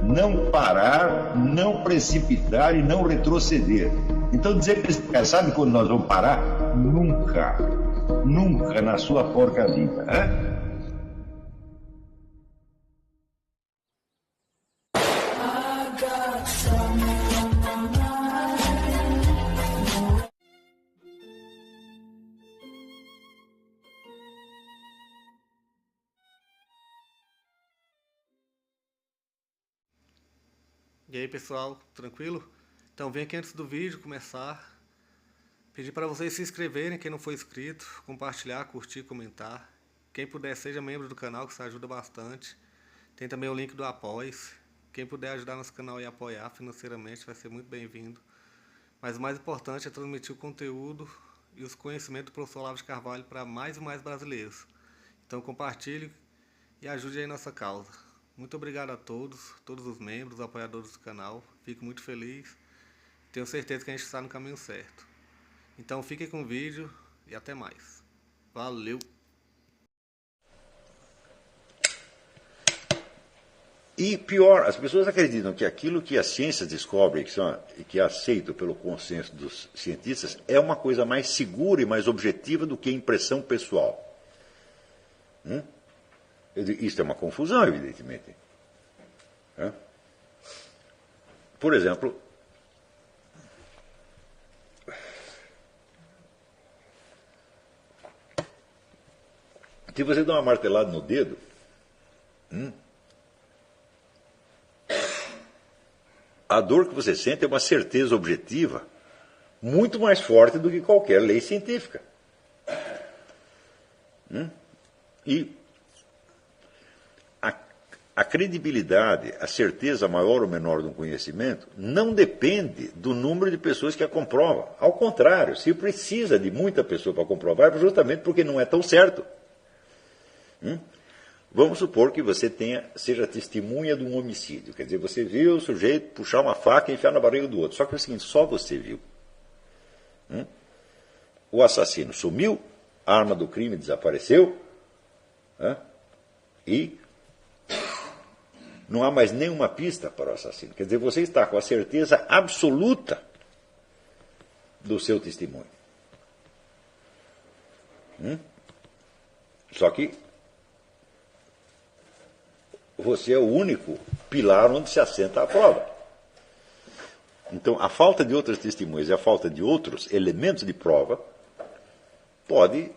não parar, não precipitar e não retroceder. Então dizer para esse cara, sabe quando nós vamos parar? Nunca. Nunca na sua porca vida. Né? E aí pessoal, tranquilo? Então vem aqui antes do vídeo começar, pedir para vocês se inscreverem, quem não for inscrito, compartilhar, curtir, comentar. Quem puder seja membro do canal, que isso ajuda bastante. Tem também o link do Apoia-se. Quem puder ajudar nosso canal e apoiar financeiramente vai ser muito bem-vindo. Mas o mais importante é transmitir o conteúdo e os conhecimentos do professor Olavo de Carvalho para mais e mais brasileiros. Então compartilhe e ajude aí nossa causa. Muito obrigado a todos os membros, apoiadores do canal. Fico muito feliz. Tenho certeza que a gente está no caminho certo. Então fiquem com o vídeo e até mais. Valeu! E pior, as pessoas acreditam que aquilo que a ciência descobre e que é aceito pelo consenso dos cientistas é uma coisa mais segura e mais objetiva do que a impressão pessoal. Isso é uma confusão, evidentemente. Por exemplo, se você dá uma martelada no dedo, a dor que você sente é uma certeza objetiva muito mais forte do que qualquer lei científica. E a credibilidade, a certeza maior ou menor de um conhecimento não depende do número de pessoas que a comprovam. Ao contrário, se precisa de muita pessoa para comprovar, é justamente porque não é tão certo. Vamos supor que você seja testemunha de um homicídio. Quer dizer, você viu o sujeito puxar uma faca e enfiar na barriga do outro. Só que é o seguinte, só você viu. O assassino sumiu, a arma do crime desapareceu, e não há mais nenhuma pista para o assassino. Quer dizer, você está com a certeza absoluta do seu testemunho. Só que você é o único pilar onde se assenta a prova. Então, a falta de outras testemunhas e a falta de outros elementos de prova pode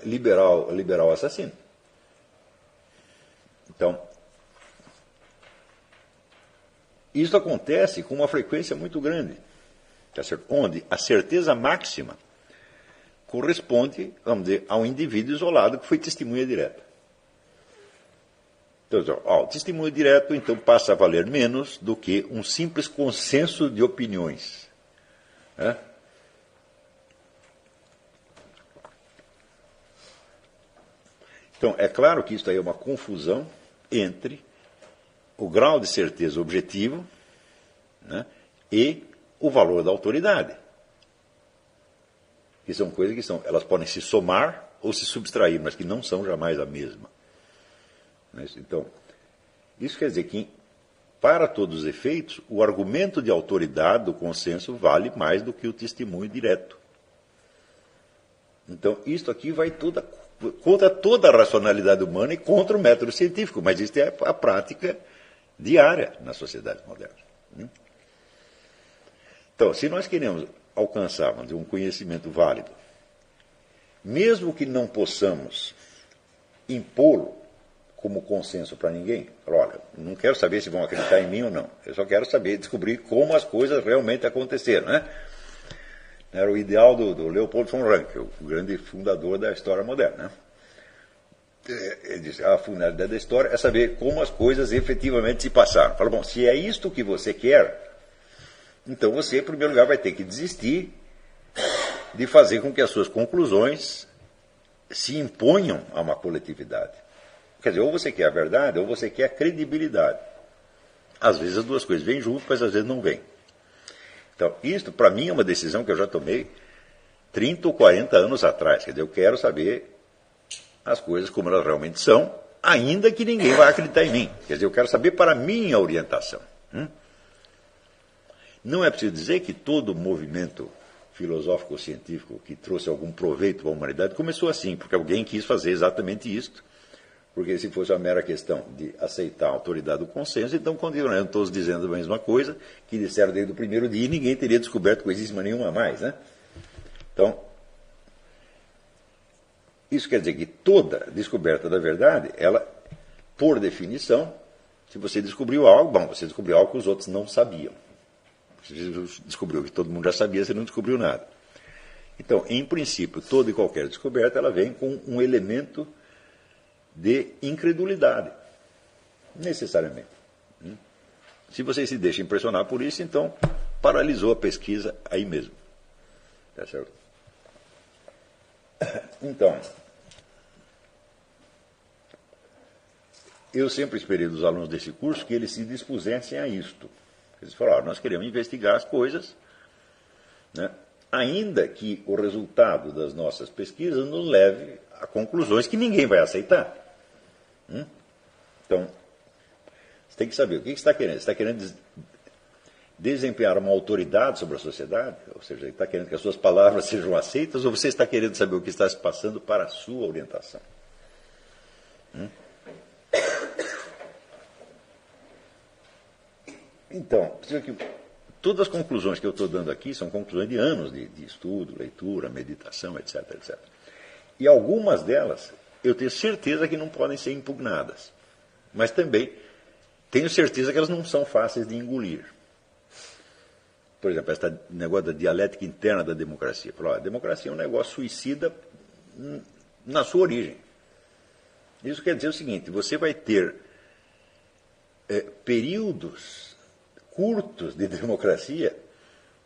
liberar o assassino. Então, isso acontece com uma frequência muito grande, onde a certeza máxima corresponde, vamos dizer, a um indivíduo isolado que foi testemunha direta. Então, o testemunho direto, então, passa a valer menos do que um simples consenso de opiniões. Então, é claro que isso aí é uma confusão entre o grau de certeza objetivo e o valor da autoridade. Que são coisas que elas podem se somar ou se subtrair, mas que não são jamais a mesma. Então, isso quer dizer que, para todos os efeitos, o argumento de autoridade do consenso vale mais do que o testemunho direto. Então, isso aqui vai contra toda a racionalidade humana e contra o método científico, mas isso é a prática diária na sociedade moderna. Então, se nós queremos alcançar um conhecimento válido, mesmo que não possamos impô-lo como consenso para ninguém, olha, não quero saber se vão acreditar em mim ou não, eu só quero descobrir como as coisas realmente aconteceram, Era o ideal do Leopold von Ranke, o grande fundador da história moderna. Ele disse, a finalidade da história é saber como as coisas efetivamente se passaram. Fala, bom, se é isto que você quer, então você, em primeiro lugar, vai ter que desistir de fazer com que as suas conclusões se imponham a uma coletividade. Quer dizer, ou você quer a verdade, ou você quer a credibilidade. Às vezes as duas coisas vêm juntas, mas às vezes não vêm. Então, isso, para mim, é uma decisão que eu já tomei 30 ou 40 anos atrás. Quer dizer, eu quero saber as coisas como elas realmente são, ainda que ninguém vai acreditar em mim. Quer dizer, eu quero saber para a minha orientação. Não é preciso dizer que todo movimento filosófico-científico que trouxe algum proveito para a humanidade começou assim, porque alguém quis fazer exatamente isto. Porque se fosse uma mera questão de aceitar a autoridade do consenso, então continuariam todos dizendo a mesma coisa que disseram desde o primeiro dia e ninguém teria descoberto coisíssima nenhuma a mais, né? Então, isso quer dizer que toda descoberta da verdade, ela, por definição, se você descobriu algo, bom, você descobriu algo que os outros não sabiam. Se você descobriu que todo mundo já sabia, você não descobriu nada. Então, em princípio, toda e qualquer descoberta, ela vem com um elemento de incredulidade, necessariamente. Se você se deixa impressionar por isso, então paralisou a pesquisa aí mesmo. Tá certo? Então, eu sempre esperei dos alunos desse curso que eles se dispusessem a isto. Eles falaram, nós queremos investigar as coisas, né, ainda que o resultado das nossas pesquisas nos leve a conclusões que ninguém vai aceitar. Então, você tem que saber o que você está querendo. Você está querendo desempenhar uma autoridade sobre a sociedade? Ou seja, você está querendo que as suas palavras sejam aceitas ou você está querendo saber o que está se passando para a sua orientação? Então, todas as conclusões que eu estou dando aqui são conclusões de anos de estudo, leitura, meditação, etc, etc. E algumas delas eu tenho certeza que não podem ser impugnadas. Mas também tenho certeza que elas não são fáceis de engolir. Por exemplo, esse negócio da dialética interna da democracia. A democracia é um negócio suicida na sua origem. Isso quer dizer o seguinte, você vai ter períodos curtos de democracia,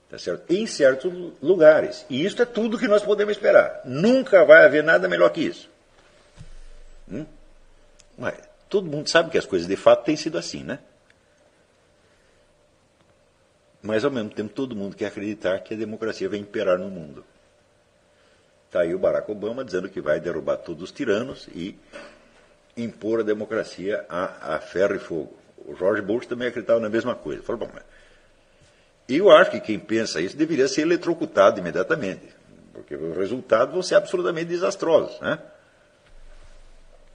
tá certo? Em certos lugares. E isso é tudo que nós podemos esperar. Nunca vai haver nada melhor que isso. Mas todo mundo sabe que as coisas de fato têm sido assim, né? Mas ao mesmo tempo todo mundo quer acreditar que a democracia vai imperar no mundo. Está aí o Barack Obama dizendo que vai derrubar todos os tiranos e impor a democracia a ferro e fogo. O George Bush também acreditava na mesma coisa. Falou, bom, eu acho que quem pensa isso deveria ser eletrocutado imediatamente, porque os resultados vão ser absolutamente desastrosos, né?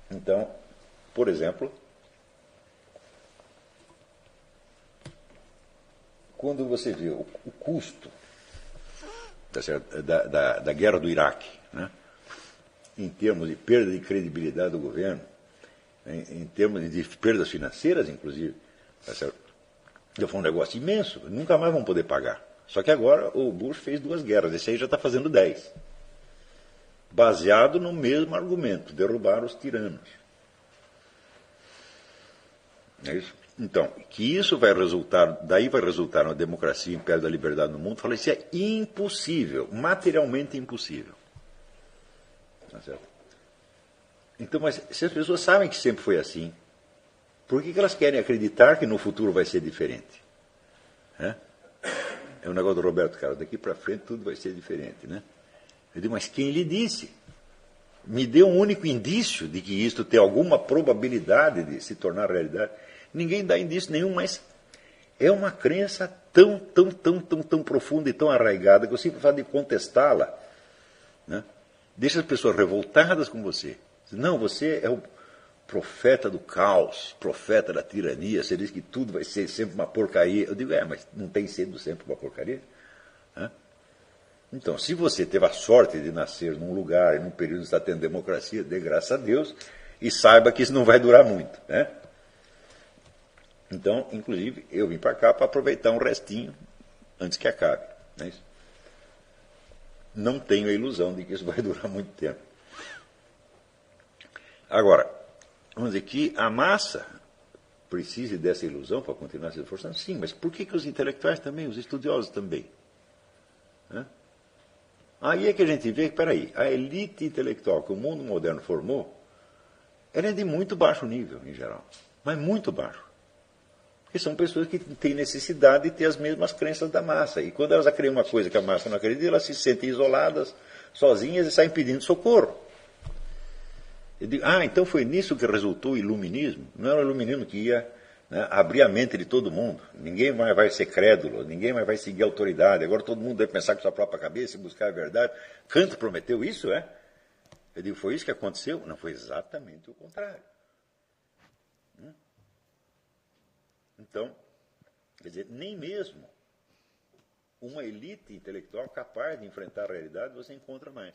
Então, por exemplo, quando você vê o custo tá certo, da guerra do Iraque, né, em termos de perda de credibilidade do governo, em termos de perdas financeiras, inclusive, tá certo, já foi um negócio imenso, nunca mais vão poder pagar. Só que agora o Bush fez 2 guerras, esse aí já está fazendo 10. Baseado no mesmo argumento, derrubar os tiranos. É isso? Então, que isso vai resultar, daí vai resultar uma democracia, império da liberdade no mundo, falei, isso é impossível, materialmente impossível. Tá certo? Então, mas se as pessoas sabem que sempre foi assim, por que elas querem acreditar que no futuro vai ser diferente? É o negócio do Roberto Carlos, daqui para frente tudo vai ser diferente, né? Eu digo, mas quem lhe disse? Me dê um único indício de que isto tem alguma probabilidade de se tornar realidade. Ninguém dá indício nenhum, mas é uma crença tão profunda e tão arraigada que o simples fato de contestá-la, né, deixa as pessoas revoltadas com você. Não, você é o profeta do caos, profeta da tirania, você diz que tudo vai ser sempre uma porcaria. Eu digo, mas não tem sido sempre uma porcaria? Então, se você teve a sorte de nascer num lugar e num período que está tendo democracia, dê graças a Deus, e saiba que isso não vai durar muito, né? Então, inclusive, eu vim para cá para aproveitar um restinho antes que acabe. Não é isso? Não tenho a ilusão de que isso vai durar muito tempo. Agora, vamos dizer que a massa precise dessa ilusão para continuar se esforçando? Sim, mas por que os intelectuais também, os estudiosos também? Aí é que a gente vê que, peraí, a elite intelectual que o mundo moderno formou, ela é de muito baixo nível, em geral, mas muito baixo. Porque são pessoas que têm necessidade de ter as mesmas crenças da massa. E quando elas criam uma coisa que a massa não acredita, elas se sentem isoladas, sozinhas e saem pedindo socorro. Eu digo, então foi nisso que resultou o iluminismo? Não era o iluminismo que ia, né, abrir a mente de todo mundo. Ninguém mais vai ser crédulo, ninguém mais vai seguir a autoridade. Agora todo mundo deve pensar com sua própria cabeça e buscar a verdade. Kant prometeu isso, é? Eu digo, foi isso que aconteceu? Não, foi exatamente o contrário. Então, quer dizer, nem mesmo uma elite intelectual capaz de enfrentar a realidade você encontra mais.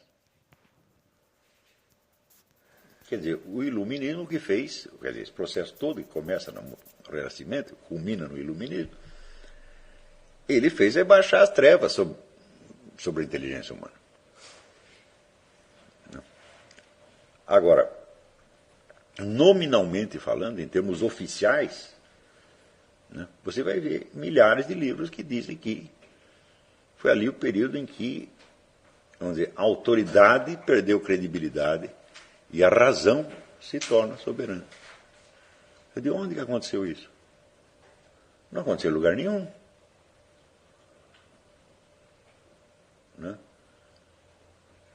Quer dizer, o iluminismo que fez, quer dizer, esse processo todo que começa no Renascimento, culmina no iluminismo, ele fez é baixar as trevas sobre a inteligência humana. Agora, nominalmente falando, em termos oficiais, né, você vai ver milhares de livros que dizem que foi ali o período em que, vamos dizer, a autoridade perdeu credibilidade e a razão se torna soberana. De onde que aconteceu isso? Não aconteceu em lugar nenhum. Né?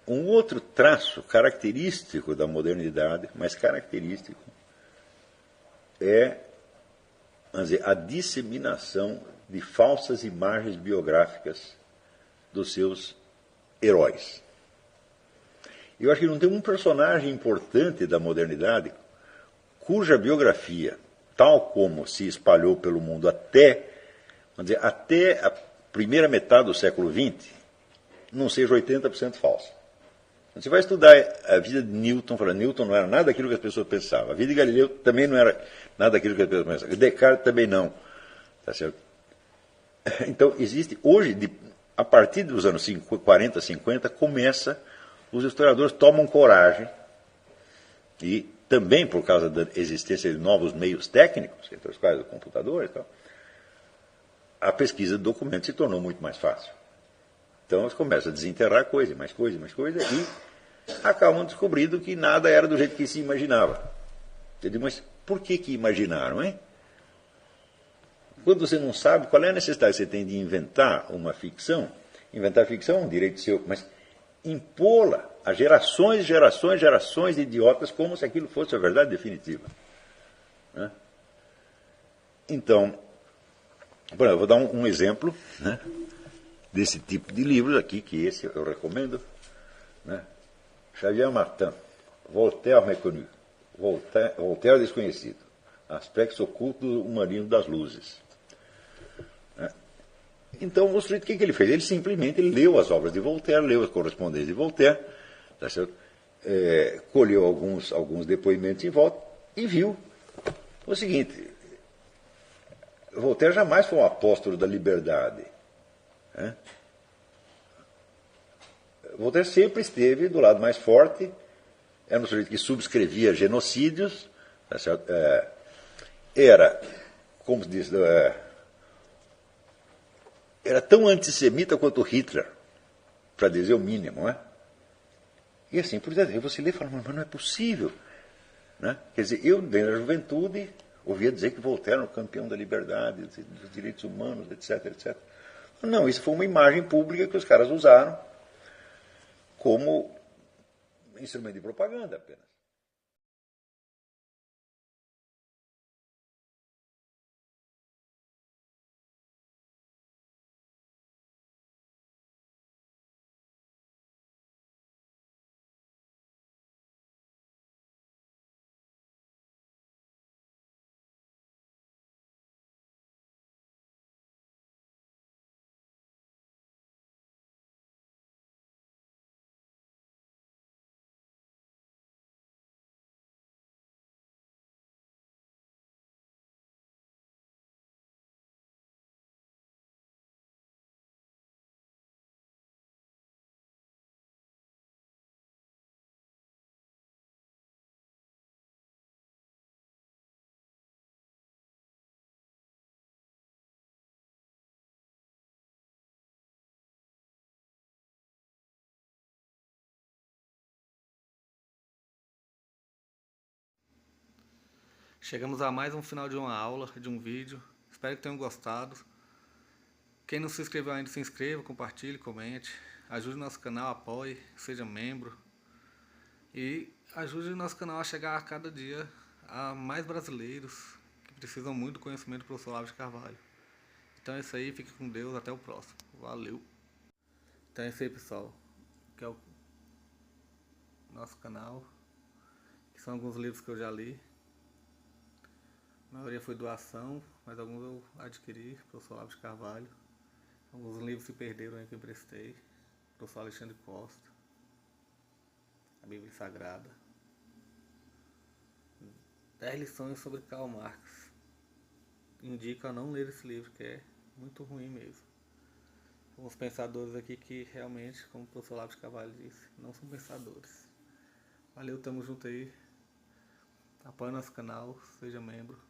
Um outro traço característico da modernidade, mas característico, é, vamos dizer, a disseminação de falsas imagens biográficas dos seus heróis. Eu acho que não tem um personagem importante da modernidade cuja biografia, tal como se espalhou pelo mundo até a primeira metade do século XX, não seja 80% falsa. Você vai estudar a vida de Newton, Newton não era nada daquilo que as pessoas pensavam. A vida de Galileu também não era nada daquilo que as pessoas pensavam. Descartes também não. Tá certo? Então, existe, hoje, a partir dos anos 40, 50, os historiadores tomam coragem, e também por causa da existência de novos meios técnicos, entre os quais o computador e tal, a pesquisa de documentos se tornou muito mais fácil. Então, eles começam a desenterrar coisa, mais coisa, e acabam descobrindo que nada era do jeito que se imaginava. Eu digo, mas por que imaginaram, hein? Quando você não sabe qual é a necessidade que você tem de inventar uma ficção, inventar ficção é um direito seu, mas impô-la a gerações de idiotas como se aquilo fosse a verdade definitiva. Né? Então, eu vou dar um exemplo, né, desse tipo de livros aqui, que esse eu recomendo. Né? Xavier Martin, Voltaire Reconnu, Voltaire Desconhecido, Aspectos Ocultos do Humanismo das Luzes. Então, o sujeito, o que ele fez? Ele simplesmente leu as obras de Voltaire, leu as correspondências de Voltaire, tá certo? Colheu alguns depoimentos em volta e viu o seguinte: Voltaire jamais foi um apóstolo da liberdade. Né? Voltaire sempre esteve do lado mais forte, era um sujeito que subscrevia genocídios, tá certo? Era, como se diz, era tão antissemita quanto Hitler, para dizer o mínimo, né? E assim, por exemplo, você lê e fala, mas não é possível. Né? Quer dizer, eu, desde a juventude, ouvia dizer que Voltaire era o campeão da liberdade, dos direitos humanos, etc, etc. Não, isso foi uma imagem pública que os caras usaram como instrumento de propaganda apenas. Chegamos a mais um final de uma aula, de um vídeo. Espero que tenham gostado. Quem não se inscreveu ainda, se inscreva, compartilhe, comente. Ajude nosso canal, apoie, seja membro. E ajude o nosso canal a chegar a cada dia a mais brasileiros que precisam muito do conhecimento do professor Olavo de Carvalho. Então é isso aí, fique com Deus, até o próximo. Valeu! Então é isso aí, pessoal, que é o nosso canal, que são alguns livros que eu já li. A maioria foi doação, mas alguns eu adquiri, professor Olavo de Carvalho. Alguns livros se perderam aí que eu emprestei, professor Alexandre Costa, a Bíblia Sagrada. 10 lições sobre Karl Marx. Indico a não ler esse livro, que é muito ruim mesmo. Alguns pensadores aqui que realmente, como o professor Olavo de Carvalho disse, não são pensadores. Valeu, tamo junto aí. Apoie nosso canal, seja membro.